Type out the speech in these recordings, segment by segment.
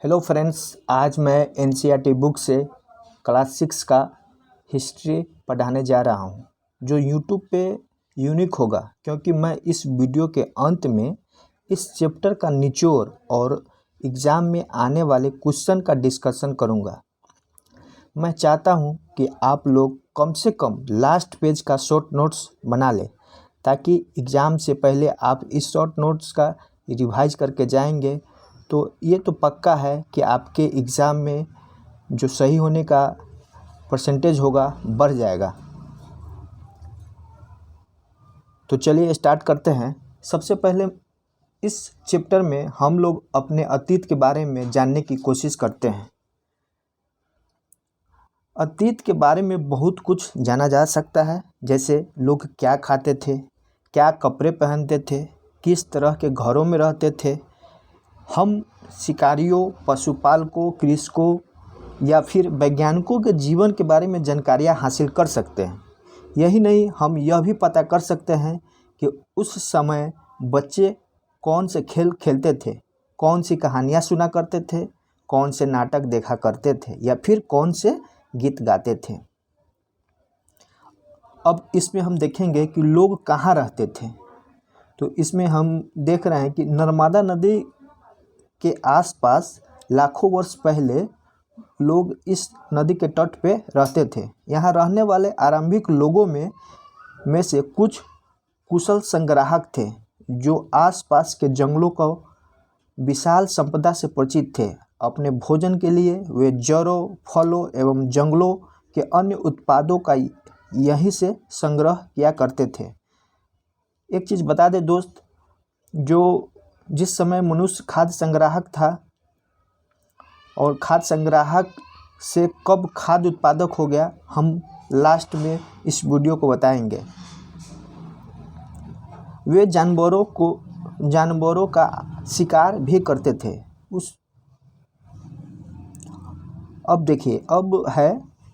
Hello friends, आज मैं NCERT book से क्लास 6 का हिस्ट्री पढ़ाने जा रहा हूं, जो यूट्यूब पे यूनिक होगा क्योंकि मैं इस वीडियो के अंत में इस चैप्टर का निचोड़ और एग्ज़ाम में आने वाले क्वेश्चन का डिस्कशन करूंगा। मैं चाहता हूं कि आप लोग कम से कम लास्ट पेज का शॉर्ट नोट्स बना लें ताकि एग्ज़ाम से पहले आप इस शॉर्ट नोट्स का रिवाइज करके जाएंगे तो ये तो पक्का है कि आपके एग्ज़ाम में जो सही होने का परसेंटेज होगा बढ़ जाएगा। तो चलिए स्टार्ट करते हैं। सबसे पहले इस चैप्टर में हम लोग अपने अतीत के बारे में जानने की कोशिश करते हैं। अतीत के बारे में बहुत कुछ जाना जा सकता है, जैसे लोग क्या खाते थे, क्या कपड़े पहनते थे, किस तरह के घरों में रहते थे। हम शिकारियों, पशुपालकों, कृषकों या फिर वैज्ञानिकों के जीवन के बारे में जानकारियाँ हासिल कर सकते हैं। यही नहीं, हम यह भी पता कर सकते हैं कि उस समय बच्चे कौन से खेल खेलते थे, कौन सी कहानियाँ सुना करते थे, कौन से नाटक देखा करते थे या फिर कौन से गीत गाते थे। अब इसमें हम देखेंगे कि लोग कहाँ रहते थे। तो इसमें हम देख रहे हैं कि नर्मदा नदी के आसपास लाखों वर्ष पहले लोग इस नदी के तट पे रहते थे। यहाँ रहने वाले आरंभिक लोगों में से कुछ कुशल संग्राहक थे जो आसपास के जंगलों को विशाल संपदा से परिचित थे। अपने भोजन के लिए वे जड़ों, फलों एवं जंगलों के अन्य उत्पादों का यहीं से संग्रह किया करते थे। एक चीज़ बता दें दोस्त, जिस समय मनुष्य खाद्य संग्राहक था और खाद्य संग्राहक से कब खाद्य उत्पादक हो गया, हम लास्ट में इस वीडियो को बताएंगे। वे जानवरों का शिकार भी करते थे। अब देखिए, अब है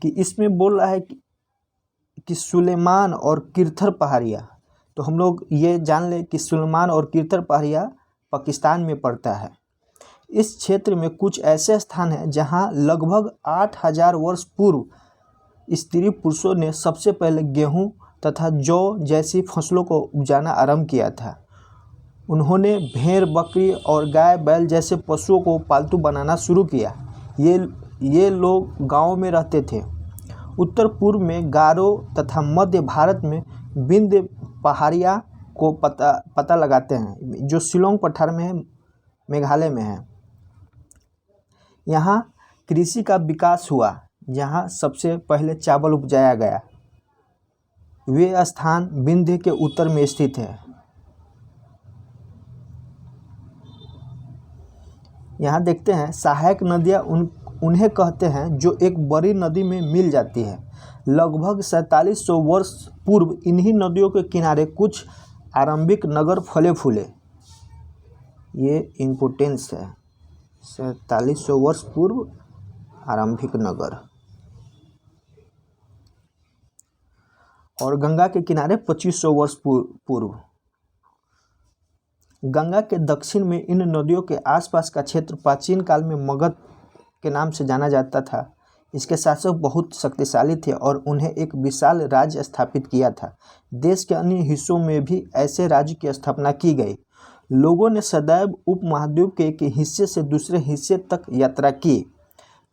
कि इसमें बोल रहा है कि सुलेमान और किरथर पहाड़ियाँ। तो हम लोग ये जान लें कि सुलेमान और किरथर पहाड़ियाँ पाकिस्तान में पड़ता है। इस क्षेत्र में कुछ ऐसे स्थान हैं जहां लगभग 8000 वर्ष पूर्व स्त्री पुरुषों ने सबसे पहले गेहूं तथा जौ जैसी फसलों को उपजाना आरंभ किया था। उन्होंने भेड़, बकरी और गाय, बैल जैसे पशुओं को पालतू बनाना शुरू किया। ये लोग गाँव में रहते थे। उत्तर पूर्व में गारो तथा मध्य भारत में विंध्य पहाड़ियाँ को पता लगाते हैं, जो शिलोंग पठार में है, मेघालय में है। यहाँ कृषि का विकास हुआ, जहाँ सबसे पहले चावल उपजाया गया। वे स्थान विंध्य के उत्तर में स्थित है। यहाँ देखते हैं सहायक नदियाँ उन्हें कहते हैं जो एक बड़ी नदी में मिल जाती है। लगभग 4700 वर्ष पूर्व इन्हीं नदियों के किनारे कुछ आरंभिक नगर फले फूले। ये इम्पोर्टेंस है, 4700 वर्ष पूर्व आरंभिक नगर। और गंगा के किनारे 2500 वर्ष पूर्व। गंगा के दक्षिण में इन नदियों के आसपास का क्षेत्र प्राचीन काल में मगध के नाम से जाना जाता था। इसके शासक बहुत शक्तिशाली थे और उन्हें एक विशाल राज्य स्थापित किया था। देश के अन्य हिस्सों में भी ऐसे राज्य की स्थापना की गई। लोगों ने सदैव उपमहाद्वीप के एक हिस्से से दूसरे हिस्से तक यात्रा की।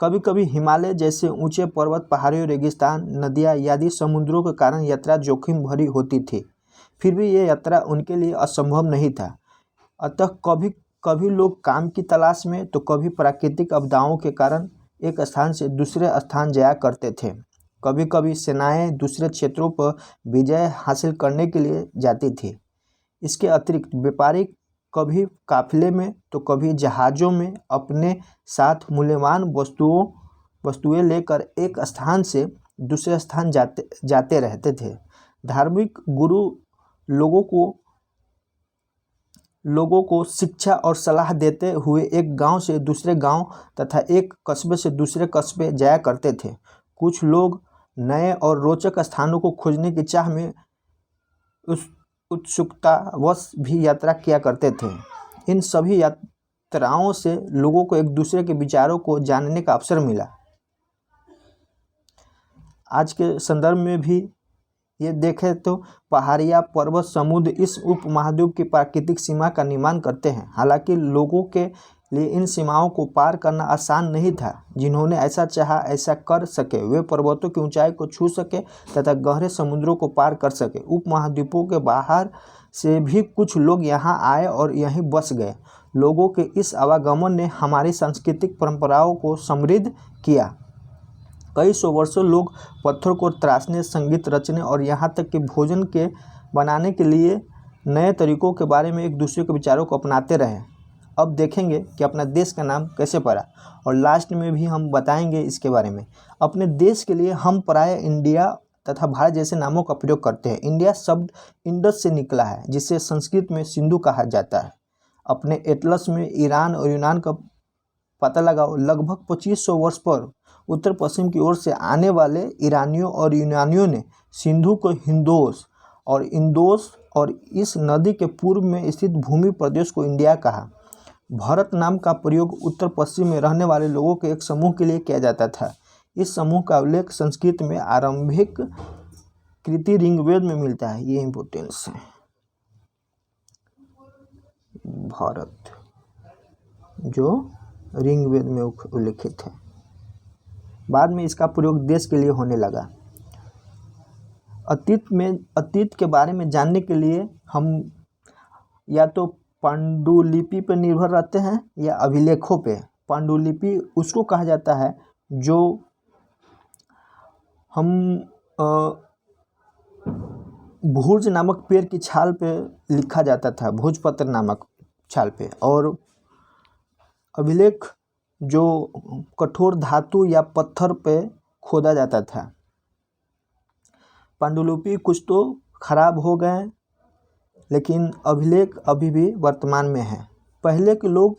कभी कभी हिमालय जैसे ऊंचे पर्वत, पहाड़ियों, रेगिस्तान, नदियाँ आदि समुद्रों के कारण यात्रा जोखिम भरी होती थी। फिर भी ये यात्रा उनके लिए असंभव नहीं था। अतः कभी कभी लोग काम की तलाश में तो कभी प्राकृतिक आपदाओं के कारण एक स्थान से दूसरे स्थान जाया करते थे। कभी कभी सेनाएं दूसरे क्षेत्रों पर विजय हासिल करने के लिए जाती थी। इसके अतिरिक्त व्यापारी कभी काफिले में तो कभी जहाज़ों में अपने साथ मूल्यवान वस्तुएं लेकर एक स्थान से दूसरे स्थान जाते रहते थे। धार्मिक गुरु लोगों को शिक्षा और सलाह देते हुए एक गांव से दूसरे गांव तथा एक कस्बे से दूसरे कस्बे जाया करते थे। कुछ लोग नए और रोचक स्थानों को खोजने की चाह में उत्सुकतावश भी यात्रा किया करते थे। इन सभी यात्राओं से लोगों को एक दूसरे के विचारों को जानने का अवसर मिला। आज के संदर्भ में भी ये देखें तो पहाड़ियाँ, पर्वत, समुद्र इस उपमहाद्वीप की प्राकृतिक सीमा का निर्माण करते हैं। हालांकि लोगों के लिए इन सीमाओं को पार करना आसान नहीं था। जिन्होंने ऐसा चाहा ऐसा कर सके, वे पर्वतों की ऊंचाई को छू सके तथा गहरे समुद्रों को पार कर सके। उपमहाद्वीपों के बाहर से भी कुछ लोग यहाँ आए और यहीं बस गए। लोगों के इस आवागमन ने हमारी सांस्कृतिक परंपराओं को समृद्ध किया। कई सौ वर्षों लोग पत्थर को तराशने, संगीत रचने और यहाँ तक कि भोजन के बनाने के लिए नए तरीकों के बारे में एक दूसरे के विचारों को अपनाते रहे। अब देखेंगे कि अपना देश का नाम कैसे पड़ा, और लास्ट में भी हम बताएंगे इसके बारे में। अपने देश के लिए हम प्राय इंडिया तथा भारत जैसे नामों का प्रयोग करते हैं। इंडिया शब्द इंडस से निकला है, जिसे संस्कृत में सिंधु कहा जाता है। अपने एटलस में ईरान और यूनान का पता लगाओ। लगभग 2500 वर्ष पर उत्तर पश्चिम की ओर से आने वाले ईरानियों और यूनानियों ने सिंधु को हिंदोस और इंदोस और इस नदी के पूर्व में स्थित भूमि प्रदेश को इंडिया कहा। भारत नाम का प्रयोग उत्तर पश्चिम में रहने वाले लोगों के एक समूह के लिए किया जाता था। इस समूह का उल्लेख संस्कृत में आरंभिक कृति ऋग्वेद में मिलता है। ये इम्पोर्टेंस है। भारत जो ऋग्वेद में उल्लेखित है। बाद में इसका प्रयोग देश के लिए होने लगा। अतीत के बारे में जानने के लिए हम या तो पांडुलिपि पर निर्भर रहते हैं या अभिलेखों पे। पांडुलिपि उसको कहा जाता है जो हम भोज नामक पेड़ की छाल पे लिखा जाता था, भोजपत्र नामक छाल पे। और अभिलेख जो कठोर धातु या पत्थर पे खोदा जाता था। पांडुलिपि कुछ तो खराब हो गए, लेकिन अभिलेख अभी भी वर्तमान में है। पहले के लोग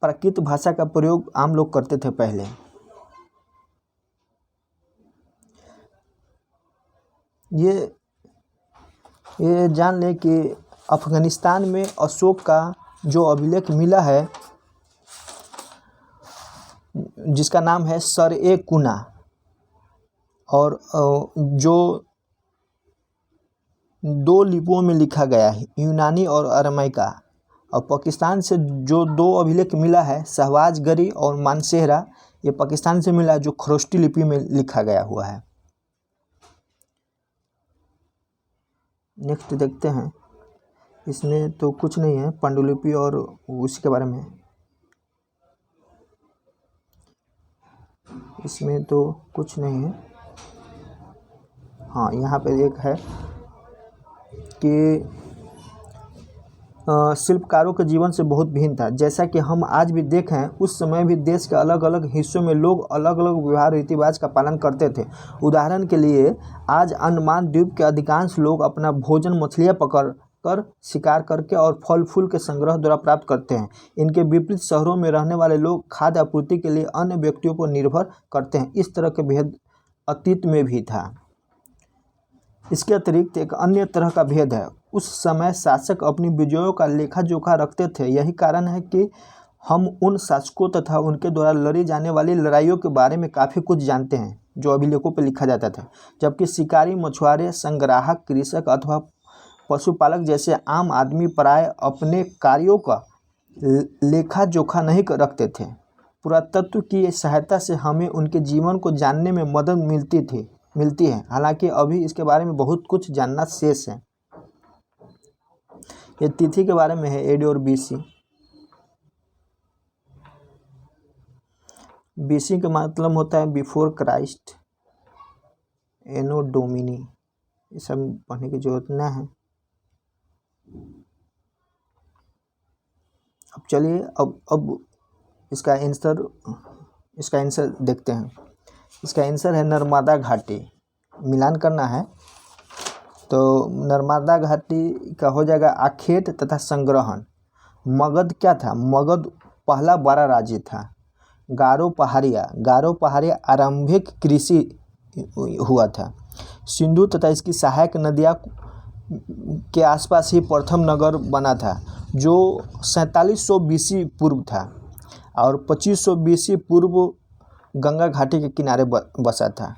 प्राकृत भाषा का प्रयोग आम लोग करते थे। पहले ये जान लें कि अफगानिस्तान में अशोक का जो अभिलेख मिला है, जिसका नाम है सर-ए-कुना, और जो 2 लिपियों में लिखा गया है, यूनानी और अरमाइका। और पाकिस्तान से जो 2 अभिलेख मिला है, शहबाजगरी और मानसेहरा, ये पाकिस्तान से मिला, जो खरोष्टी लिपि में लिखा गया हुआ है। नेक्स्ट देखते हैं। इसमें तो कुछ नहीं है पांडुलिपि और उसके बारे में, इसमें तो कुछ नहीं है। हाँ, यहाँ पे एक है कि शिल्पकारों के जीवन से बहुत भिन्न था। जैसा कि हम आज भी देखें, उस समय भी देश के अलग अलग हिस्सों में लोग अलग अलग व्यवहार रीति रिवाज का पालन करते थे। उदाहरण के लिए, आज अंडमान द्वीप के अधिकांश लोग अपना भोजन मछलियाँ पकड़ कर, शिकार करके और फल फूल के संग्रह द्वारा प्राप्त करते हैं। इनके विपरीत शहरों में रहने वाले लोग खाद्य आपूर्ति के लिए अन्य व्यक्तियों पर निर्भर करते हैं। इस तरह के भेद अतीत में भी था। इसके अतिरिक्त एक अन्य तरह का भेद है। उस समय शासक अपनी विजयों का लेखा जोखा रखते थे। यही कारण है कि हम उन शासकों तथा उनके द्वारा लड़ी जाने वाली लड़ाइयों के बारे में काफ़ी कुछ जानते हैं, जो अभिलेखों पर लिखा जाता था। जबकि शिकारी, मछुआरे, संग्राहक, कृषक अथवा पशुपालक जैसे आम आदमी प्राय अपने कार्यों का लेखा जोखा नहीं रखते थे। पुरातत्व की सहायता से हमें उनके जीवन को जानने में मदद मिलती है। हालांकि अभी इसके बारे में बहुत कुछ जानना शेष है। ये तिथि के बारे में है, एडी और बीसी। बीसी का मतलब होता है बिफोर क्राइस्ट, एनो डोमिनी। ये सब पढ़ने की जरूरत न है। अब चलिए अब इसका आंसर देखते हैं। इसका आंसर है नर्मदा घाटी। मिलान करना है तो नर्मदा घाटी का हो जाएगा आखेट तथा संग्रहण। मगध क्या था? मगध पहला बड़ा राज्य था। गारो पहाड़िया आरंभिक कृषि हुआ था। सिंधु तथा इसकी सहायक नदियाँ के आसपास ही प्रथम नगर बना था, जो 4700 BC पूर्व था और 2500 BC पूर्व गंगा घाटी के किनारे बसा था।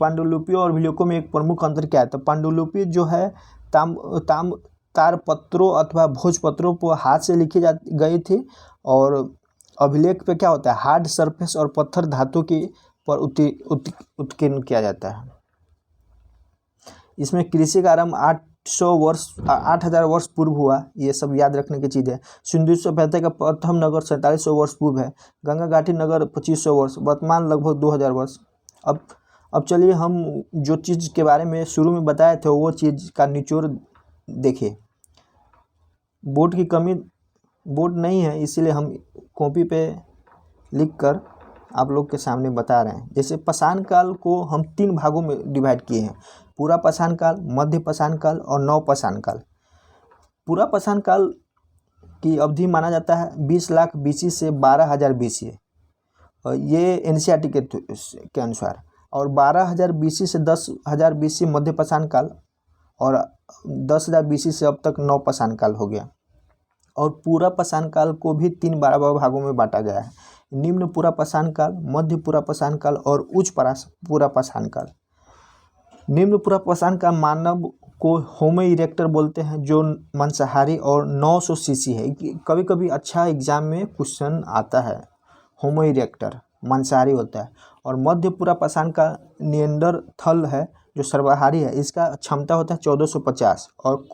पांडुलिपियों और अभिलेखों में एक प्रमुख अंतर क्या है? तो पांडुलिपि जो है तारपत्रों अथवा भोजपत्रों पर हाथ से लिखी गई थी, और अभिलेख पे क्या होता है, हार्ड सरफेस और पत्थर धातु की पर उत्कीर्ण किया जाता है। इसमें कृषि का आरंभ 8000 वर्ष पूर्व हुआ, ये सब याद रखने की चीज़ है। सिंधु सभ्यता का प्रथम नगर 4700 वर्ष पूर्व है। गंगा घाटी नगर 2500 वर्ष, वर्तमान लगभग 2000 वर्ष। अब चलिए हम जो चीज़ के बारे में शुरू में बताए थे वो चीज़ का निचोड़ देखिए। बोर्ड नहीं है, इसीलिए हम कॉपी पे लिख कर आप लोग के सामने बता रहे हैं। जैसे पाषाण काल को हम 3 भागों में डिवाइड किए हैं, पूरा पाषाण काल, मध्य पाषाण काल और नव पाषाण काल। पूरा पाषाण काल की अवधि माना जाता है 20 लाख BC से 12,000 BC, और ये NCERT के अनुसार, और 12,000 BC से 10,000 BC मध्य पाषाण काल, और 10,000 BC से अब तक नव पाषाण काल हो गया। और पूरा पाषाण काल को भी 3 बराबर भागों में बांटा गया है, निम्न पूरा पाषाण काल, मध्य पूरा पाषाण काल और उच्च पूरा पाषाण काल। निम्न पूरा पाषाण काल मानव को होमो इरेक्टर बोलते हैं, जो मांसाहारी और 900 CC है। कभी कभी अच्छा एग्जाम में क्वेश्चन आता है, होमो इरेक्टर मांसाहारी होता है। और मध्य पूरा पाषाण का निएंडरथल है जो सर्वाहारी है, इसका क्षमता होता है 1450। और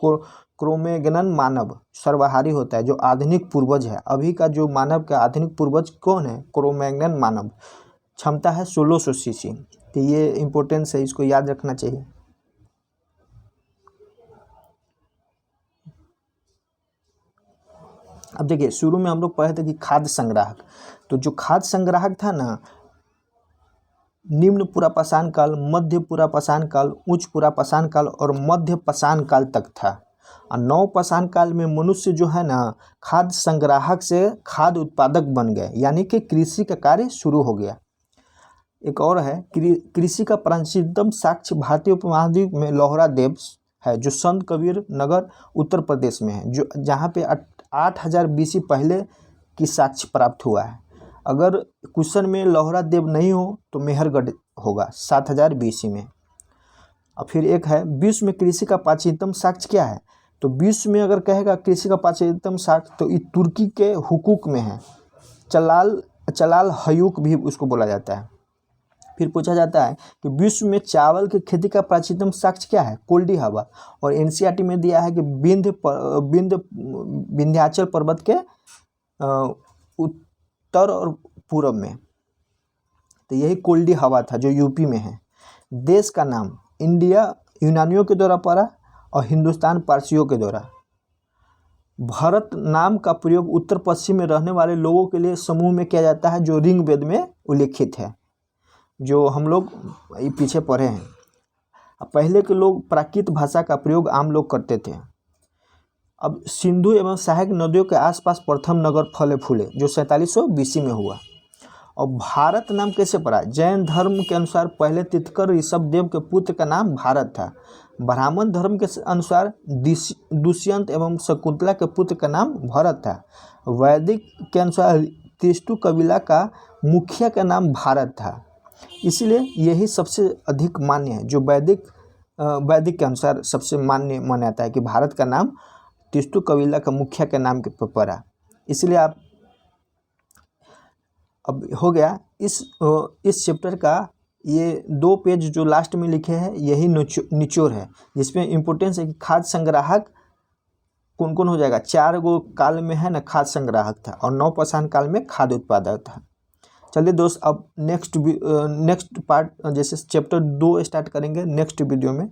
क्रोमैग्नन मानव सर्वाहारी होता है, जो आधुनिक पूर्वज है। अभी का जो मानव का आधुनिक पूर्वज कौन है? क्रोमैग्नन मानव, क्षमता है 1600 CC। तो ये इम्पोर्टेंस है, इसको याद रखना चाहिए। अब देखिए, शुरू में हम लोग पढ़े थे कि खाद्य संग्राहक, तो जो खाद्य संग्राहक था ना, निम्न पूरा पाषाण काल, मध्य पूरा पाषाण काल, उच्च पूरा पाषाण काल और मध्य पाषाण काल तक था। और नव पाषाण काल में मनुष्य जो है ना, खाद्य संग्राहक से खाद्य उत्पादक बन गए, यानी कि कृषि का कार्य शुरू हो गया। एक और है, कृषि का प्राचीनतम साक्ष्य भारतीय उपमहाद्वीप में लोहरा देव है, जो संत कबीर नगर उत्तर प्रदेश में है, जो जहाँ पे 8000 BC पहले की साक्ष्य प्राप्त हुआ है। अगर क्वेश्चन में लोहरा देव नहीं हो तो मेहरगढ़ होगा 7000 BC में। और फिर एक है, विश्व में कृषि का प्राचीनतम साक्ष्य क्या है? तो विश्व में अगर कहेगा कृषि का प्राचीनतम साक्ष्य, तो ये तुर्की के हुकूक में है, चलाल हयूक भी उसको बोला जाता है। फिर पूछा जाता है कि विश्व में चावल की खेती का प्राचीनतम साक्ष्य क्या है? कोल्डी हवा। और NCERT में दिया है कि विंध्याचल पर्वत के उत्तर और पूर्व में, तो यही कोल्डी हवा था जो यूपी में है। देश का नाम इंडिया यूनानियों के द्वारा पड़ा और हिंदुस्तान पारसियों के द्वारा। भारत नाम का प्रयोग उत्तर पश्चिम में रहने वाले लोगों के लिए समूह में किया जाता है, जो ऋग्वेद में उल्लेखित है, जो हम लोग पीछे पढ़े हैं। पहले के लोग प्राकृत भाषा का प्रयोग आम लोग करते थे। अब सिंधु एवं सहायक नदियों के आसपास प्रथम नगर फले फूले, जो 4700 BC में हुआ। और भारत नाम कैसे पड़ा? जैन धर्म के अनुसार पहले तीर्थंकर ऋषभ देव के पुत्र का नाम भारत था। ब्राह्मण धर्म के अनुसार दुष्यंत एवं शकुंतला के पुत्र का नाम भरत था। वैदिक के अनुसार तिष्टु कबीला का मुखिया का नाम भारत था। इसलिए यही सबसे अधिक मान्य है, जो वैदिक के अनुसार सबसे मान्य माना जाता है कि भारत का नाम तिष्टु कबीला का मुखिया के नाम के पड़ा। इसलिए आप अब हो गया इस चैप्टर का ये 2 पेज जो लास्ट में लिखे हैं, यही निचोड़ है, जिसमें इम्पोर्टेंस है कि खाद्य संग्राहक कौन कौन हो जाएगा। 4 गो काल में है ना खाद्य संग्राहक था, और नव पाषाण काल में खाद्य उत्पादक था। चलिए दोस्त, अब नेक्स्ट पार्ट जैसे चैप्टर 2 स्टार्ट करेंगे नेक्स्ट वीडियो में।